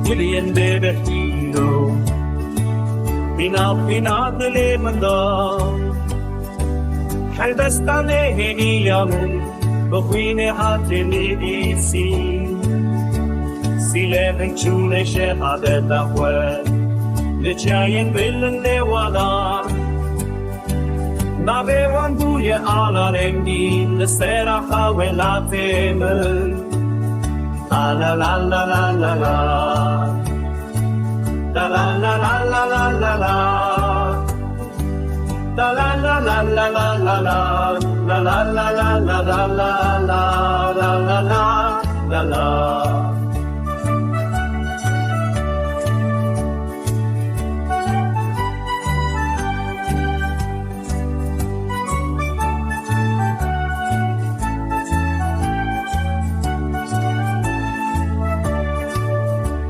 Gulleyên bêbext Pina dilê min da Helbesta nehênî ya min bi xwînê hate nivîsîn leheng çûne şehadeta xwe li çiyayên bilind newalan Navê wan bûye ala rengîn li sera xwe welatê min La la la la la la la La la la la la la la la La la la la la la la la La la la la la la la la La la la la la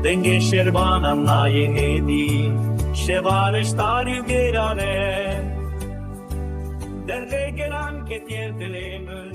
Dengê şervanan nayê Şeva tarî giran Derdê giran ketiye dilê min